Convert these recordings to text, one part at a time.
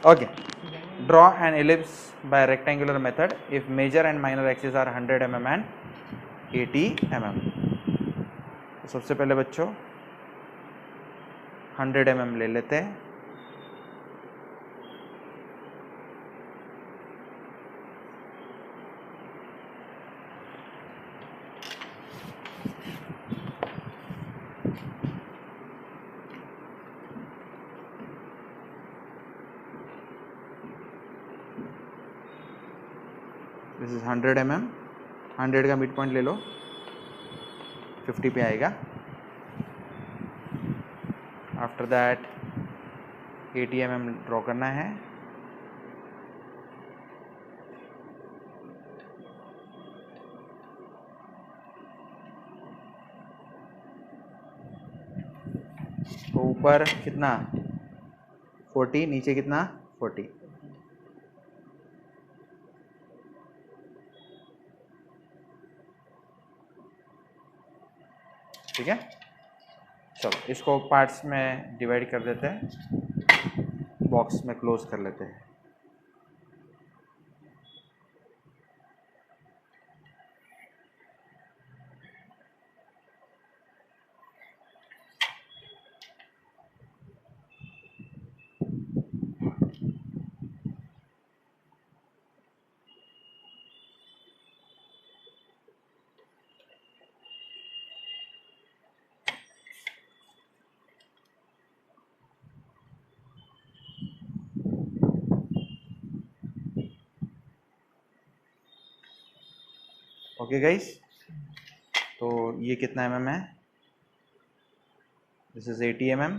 Okay. Draw an ellipse by a rectangular method if major and minor axes are 100 mm and 80 mm. तो सबसे पहले बच्चों 100 mm ले लेते हैं. This is 100 mm. 100 का मिड पॉइंट ले लो, 50 पे आएगा. आफ्टर दैट 80 mm ड्रॉ करना है. तो ऊपर कितना 40, नीचे कितना 40. ठीक है. चलो इसको पार्ट्स में डिवाइड कर देते हैं, बॉक्स में क्लोज कर लेते हैं. ओके गाइस, तो ये कितना mm है? This is 80 mm.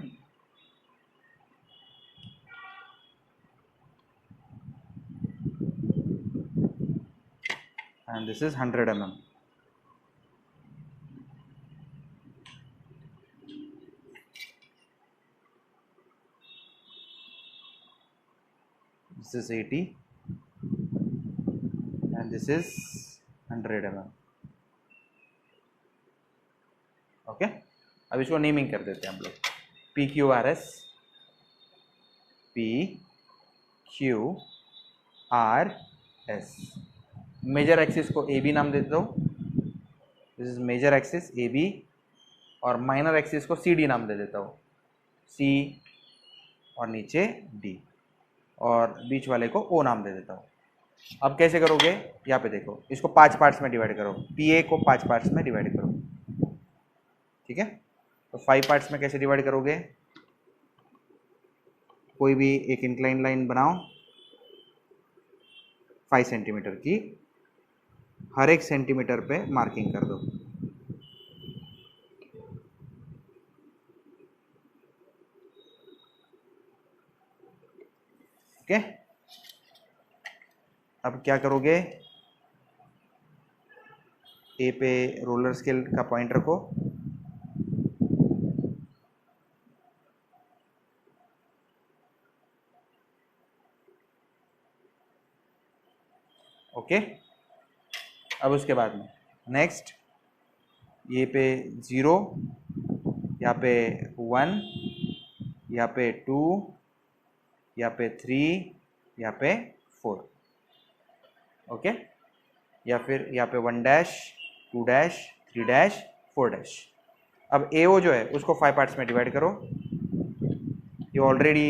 and this is 100 mm. This is 80 and this is 100 mm. Okay. अब इसको नेमिंग कर देते हैं हम लोग. PQRS, PQRS. मेजर एक्सिस को AB नाम दे देता हूँ. This is major axis AB. और माइनर एक्सिस को CD नाम दे देता हूँ, C. और नीचे D. और बीच वाले को O नाम दे देता हूँ. अब कैसे करोगे? यहाँ पे देखो, इसको 5 पार्ट्स में डिवाइड करो. PA को 5 पार्ट्स में डिवाइड करो. ठीक है. तो 5 पार्ट्स में कैसे डिवाइड करोगे? कोई भी एक इंक्लाइन लाइन बनाओ 5 सेंटीमीटर की. हर एक सेंटीमीटर पे मार्किंग कर दो. ओके. अब क्या करोगे? ए पे रोलर स्केल का पॉइंट रखो. ओके. अब उसके बाद में नेक्स्ट ये पे 0, यहाँ पे 1, यहाँ पे 2, यहाँ पे 3, यहाँ पे 4. ओके. या फिर यहाँ पे 1 डैश, 2 डैश, 3 डैश, 4 डैश. अब AO जो है उसको 5 पार्ट्स में डिवाइड करो. ये ऑलरेडी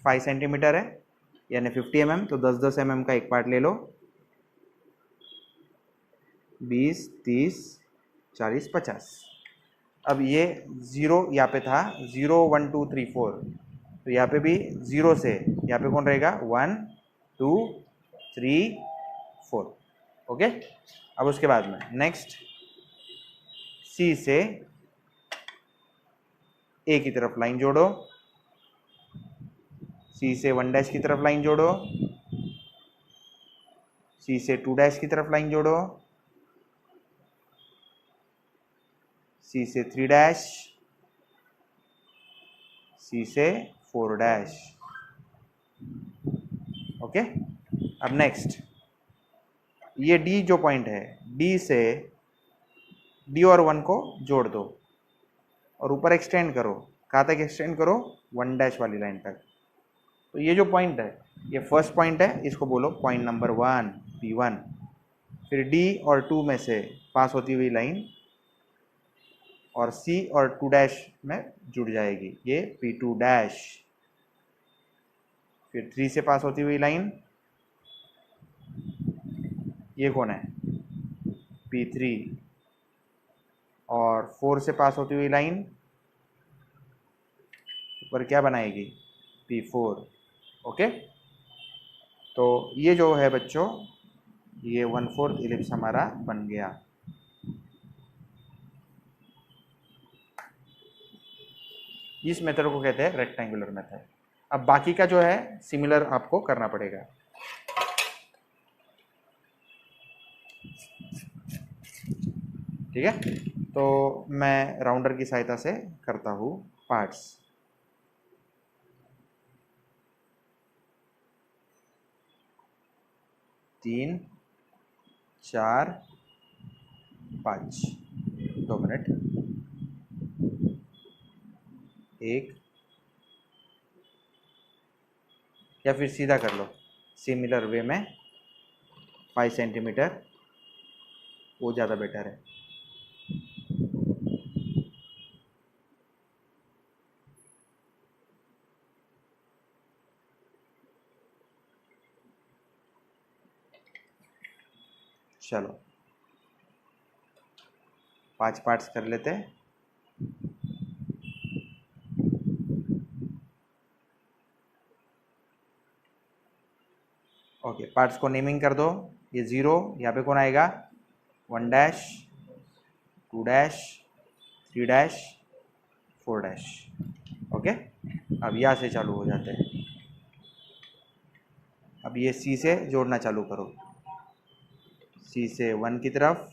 5 सेंटीमीटर है, यानी 50 mm. तो 10-10 mm का एक पार्ट ले लो. 20, 30, 40, 50. अब ये 0 यहाँ पे था, 0, 1, 2, 3, 4. तो यहाँ पे भी 0 से यहाँ पे कौन रहेगा? 1, 2, 3, 4. ओके. अब उसके बाद में नेक्स्ट C से A की तरफ लाइन जोड़ो. C से 1 डैश की तरफ लाइन जोड़ो. C से 2 डैश की तरफ लाइन जोड़ो. C से 3 डैश, C से 4 डैश. ओके. अब नेक्स्ट ये D जो पॉइंट है, D से D और 1 को जोड़ दो और ऊपर एक्सटेंड करो. कहाँ तक एक्सटेंड करो? 1 डैश वाली लाइन तक. तो ये जो पॉइंट है ये फर्स्ट पॉइंट है, इसको बोलो पॉइंट नंबर 1 P1। फिर D और 2 में से पास होती हुई लाइन और C और 2 डैश में जुड़ जाएगी, ये P2 डैश। फिर 3 से पास होती हुई लाइन, ये कौन है, P3। और 4 से पास होती हुई लाइन ऊपर क्या बनाएगी, P4। ओके, तो ये जो है बच्चों, ये 1/4 इलिप्स हमारा बन गया। इस मेथड को कहते हैं रेक्टेंगुलर मेथड। अब बाकी का जो है सिमिलर आपको करना पड़ेगा। ठीक है, तो मैं राउंडर की सहायता से करता हूँ पार्ट्स। तीन, 4, 5, 2 मिनट, 1, या फिर सीधा कर लो सिमिलर वे में 5 सेंटीमीटर, वो ज़्यादा बेटर है। चलो 5 पार्ट्स कर लेते हैं। ओके, पार्ट्स को नेमिंग कर दो। ये 0, यहाँ पे कौन आएगा, 1 dash, 2 dash, 3 dash, 4 dash. Okay, अब यहाँ से चालू हो जाते हैं। अब ये C से जोड़ना चालू करो, C से 1 की तरफ,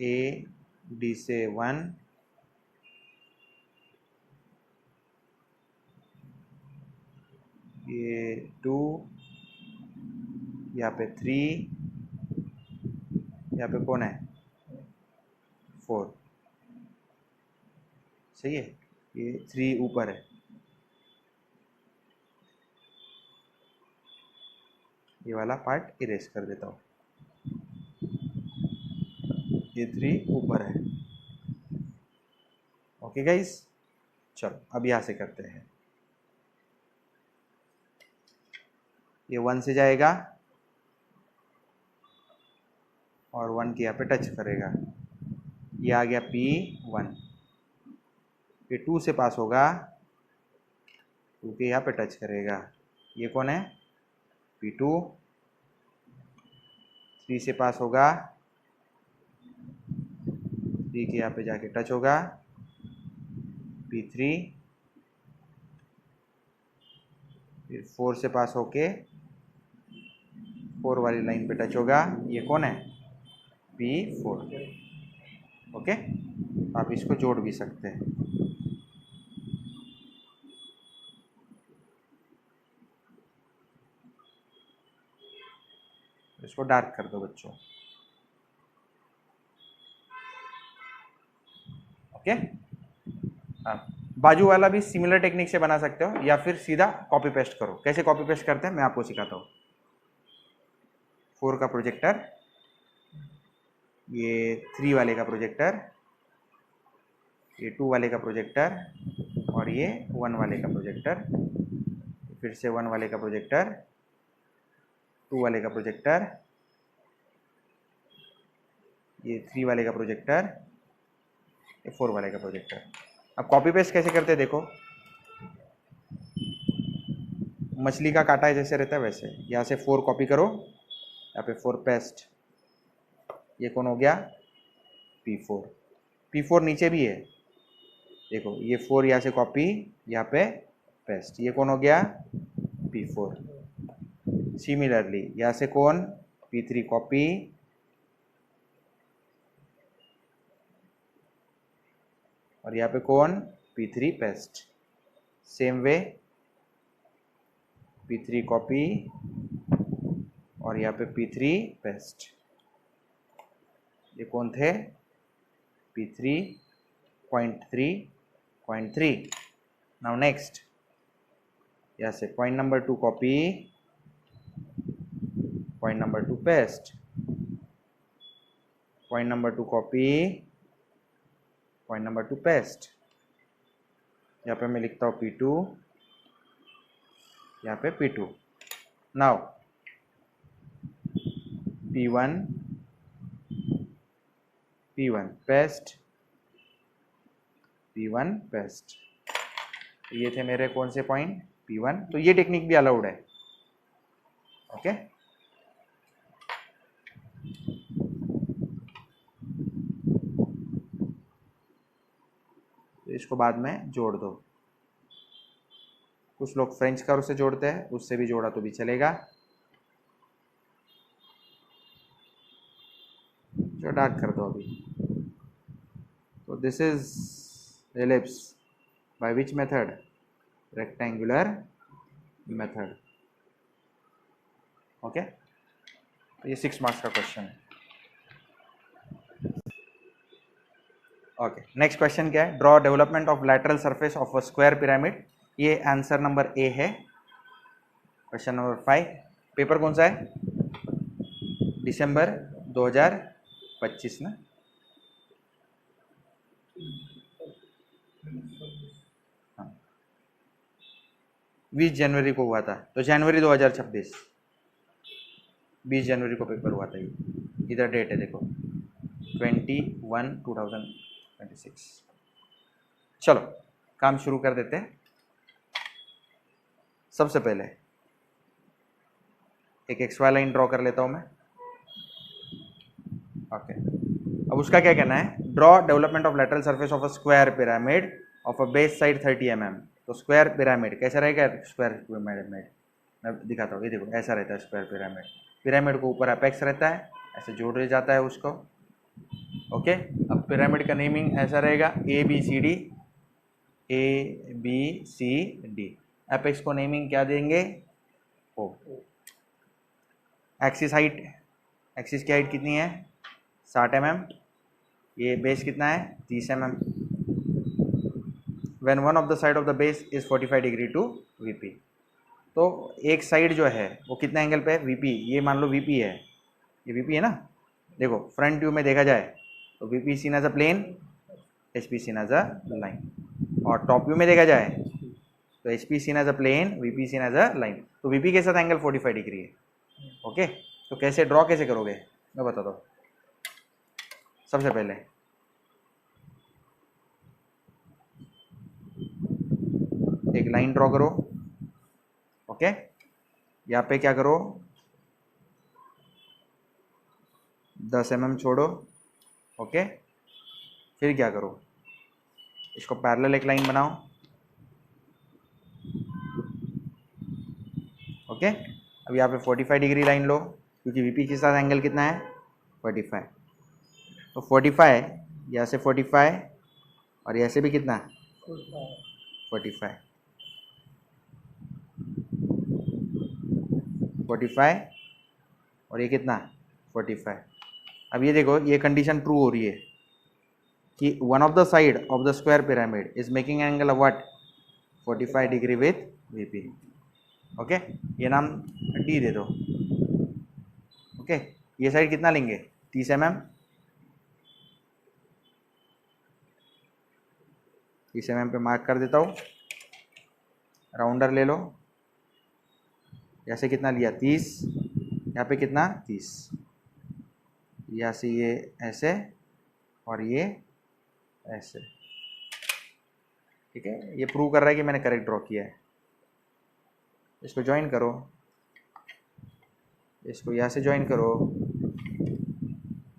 A D से 1, ये 2, यहाँ पे 3, यहाँ पे कौन है, 4। सही है, ये 3 ऊपर है, ये वाला पार्ट इरेज कर देता हूँ, ये 3 ऊपर है। ओके गाइस, चलो अब यहाँ से करते हैं। ये 1 से जाएगा और 1 के यहाँ पे टच करेगा, ये आ गया P1। फिर 2 से पास होगा, 2 के यहाँ पे टच करेगा, ये कौन है, P2। 3 से पास होगा, 3 के यहाँ पे जाके टच होगा, P3। फिर 4 से पास होके 4 वाली लाइन पे टच होगा, ये कौन है, P4। ओके, आप इसको जोड़ भी सकते हैं। इसको डार्क कर दो बच्चों। ओके, बाजू वाला भी सिमिलर टेक्निक से बना सकते हो या फिर सीधा कॉपी पेस्ट करो। कैसे कॉपी पेस्ट करते हैं मैं आपको सिखाता हूँ। 4 का प्रोजेक्टर, ये 3 वाले का प्रोजेक्टर, ये 2 वाले का प्रोजेक्टर, और ये 1 वाले का प्रोजेक्टर, फिर से 1 वाले का प्रोजेक्टर, 2 वाले का प्रोजेक्टर, ये 3 वाले का प्रोजेक्टर, ये 4 वाले का प्रोजेक्टर। अब कॉपी पेस्ट कैसे करते हैं देखो, मछली का कांटा जैसे रहता है वैसे, यहाँ से 4 कॉपी करो, यहाँ पे 4 पेस्ट, ये कौन हो गया, P4। P4 नीचे भी है, देखो ये 4 यहाँ से कॉपी, यहाँ पे पेस्ट, ये कौन हो गया, P4। सिमिलरली यहाँ से कौन, P3 कॉपी, और यहाँ पे कौन, P3 paste. Same way P3 copy और यहाँ पे P3 पेस्ट। ये कौन थे? P3, 0.3, 0.3. Now next, यहाँ से point number 2 copy, point number 2 paste, point number 2 copy, point number 2 paste. यहाँ पे मैं लिखता हूँ P2, यहाँ पे P2. Now P1 paste, P1 paste. ये थे मेरे कौन से पॉइंट? P1. तो ये टेक्निक भी अलाउड है. ओके तो इसको बाद में जोड़ दो. कुछ लोग फ्रेंच कर्व से जोड़ते हैं, उससे भी जोड़ा तो भी चलेगा. जो डार्क कर दो अभी. तो this is ellipse by which method? Rectangular method. Okay तो ये 6 मार्क्स का क्वेश्चन है. ओके नेक्स्ट क्वेश्चन क्या है? Draw development of lateral surface of a square pyramid. ये आंसर नंबर ए है. Question number 5. पेपर कौन सा है? दिसंबर 2025 ना. हाँ 20 जनवरी को हुआ था. तो जनवरी 2026, 20 जनवरी को पेपर हुआ था. ये इधर डेट है देखो 21/2026. चलो काम शुरू कर देते हैं. सबसे पहले एक XY लाइन ड्रॉ कर लेता हूं मैं. ओके अब उसका क्या कहना है? Draw development of lateral surface of a square pyramid of a base side 30 mm. तो स्क्वायर पिरामिड कैसा रहेगा? स्क्वायर पिरामिड मैं दिखाता हूँ. ये देखो ऐसा रहता है स्क्वायर पिरामिड. पिरामिड को ऊपर अपेक्स रहता है, ऐसे जोड़ जाता है उसको. ओके अब पिरामिड का नेमिंग ऐसा रहेगा ABCD. अपेक्स को नेमिंग क्या देंगे? O. एक्सिस हाइट, एक्सिस की हाइट कितनी है? 60 mm. ये बेस कितना है? 30 mm. When one of the side of the base is 45 degree to VP. तो एक साइड जो है वो कितना एंगल पे है? VP. ये मान लो VP है, ये VP है ना. देखो फ्रंट व्यू में देखा जाए तो VP seen as a plane, HP seen as a line. और टॉप व्यू में देखा जाए तो HP seen as a plane, VP seen as a line. तो VP के साथ एंगल 45 डिग्री है. ओके तो कैसे ड्रॉ कैसे करोगे मैं बता दो. सबसे पहले एक लाइन ड्रॉ करो. ओके यहाँ पे क्या करो? 10 mm छोड़ो. ओके फिर क्या करो? इसको पैरेलल एक लाइन बनाओ. ओके अब यहाँ पे 45 डिग्री लाइन लो, क्योंकि VP के साथ एंगल कितना है? 45. तो 45 यहाँ से 45 और यहाँ से भी कितना? 45. 45 और ये कितना? 45. अब ये देखो ये कंडीशन ट्रू हो रही है कि one of the side of the square pyramid is making angle of what? 45 degree with VP. Okay ये नाम D दे दो. ओके ये साइड कितना लेंगे? 30 mm. 30 mm पे मार्क कर देता हूँ. राउंडर ले लो. यहाँ से कितना लिया? 30. यहाँ पे कितना? 30. यहाँ से ये ऐसे और ये ऐसे. ठीक है ये प्रूव कर रहा है कि मैंने करेक्ट ड्रॉ किया है. इसको ज्वाइन करो, इसको यहाँ से ज्वाइन करो,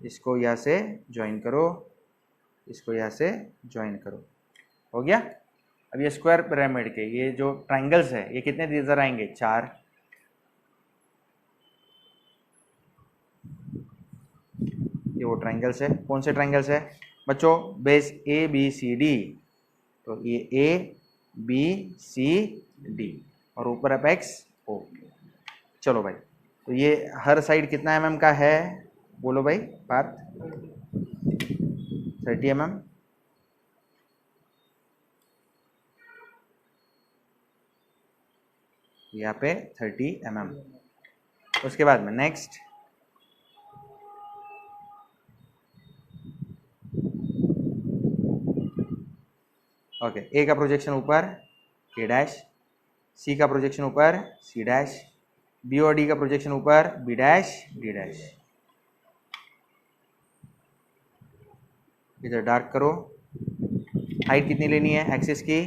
इसको यहाँ से ज्वाइन करो, इसको यहाँ से ज्वाइन करो. हो गया. अब ये स्क्वायर पिरामिड के ये जो ट्राइंगल्स है ये कितने नजर आएंगे? 4. ये वो ट्राइंगल्स है. कौन से ट्राइंगल्स है बच्चों? Base ABCD. तो ये ABCD और ऊपर अपेक्स O. चलो भाई तो ये हर साइड कितना mm का है? बोलो भाई पाथ. 30 mm, यहाँ पे 30 mm। उसके बाद में नेक्स्ट ओके, ए का प्रोजेक्शन ऊपर ए डैश, सी का प्रोजेक्शन ऊपर सी डैश, बी और डी का प्रोजेक्शन ऊपर बी डैश डी डैश। इधर डार्क करो। हाइट कितनी लेनी है एक्सिस की?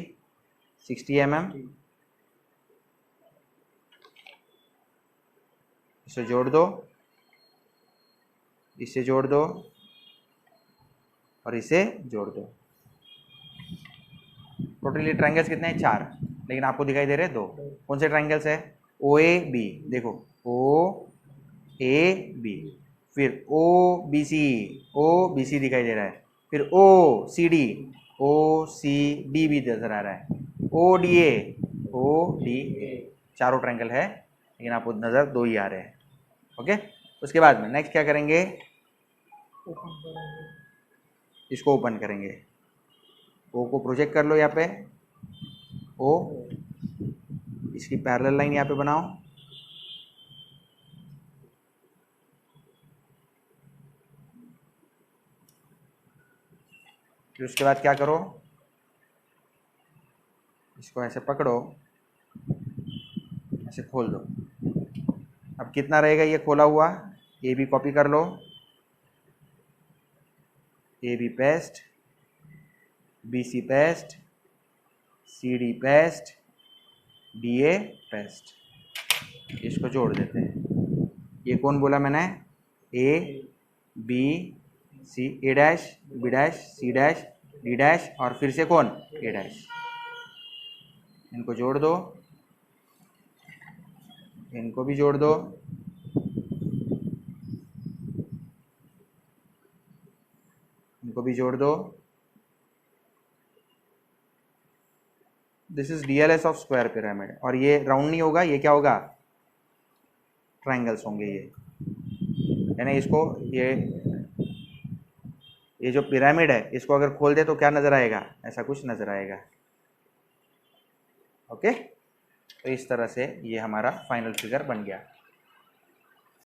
60 mm। इसे जोड़ दो, इसे जोड़ दो और इसे जोड़ दो। टोटली ट्रायंगल्स कितने हैं? 4, लेकिन आपको दिखाई दे रहे हैं 2। कौन से ट्रायंगल्स है? ओ ए बी, देखो ओ ए बी, फिर ओ बी सी दिखाई दे रहा है, फिर ओ सी डी भी नजर आ रहा है, ओ डी ए, चारों ट्रायंगल है, लेकिन आपको नज़र 2 ही आ रहे हैं। ओके, उसके बाद में नेक्स्ट क्या करेंगे? इसको ओपन करेंगे। ओ को प्रोजेक्ट कर लो यहाँ पे, ओ, इसकी पैरेलल लाइन यहाँ पे बनाओ, फिर उसके बाद क्या करो? इसको ऐसे पकड़ो, ऐसे खोल दो। अब कितना रहेगा ये खोला हुआ? ए बी कॉपी कर लो, A B paste, B C paste, C D paste, D A paste. इसको जोड़ देते हैं। ये कौन बोला मैंने? A B C, A dash B dash C dash D dash और फिर से कौन? A dash. इनको जोड़ दो, इनको भी जोड़ दो, इनको भी जोड़ दो। This is DLS of square pyramid. और ये राउंड नहीं होगा, ये क्या होगा? ट्रायंगल्स होंगे ये, यानी इसको ये जो पिरामिड है इसको अगर खोल दे तो क्या नजर आएगा? ऐसा कुछ नजर आएगा। ओके, तो इस तरह से ये हमारा फाइनल फिगर बन गया।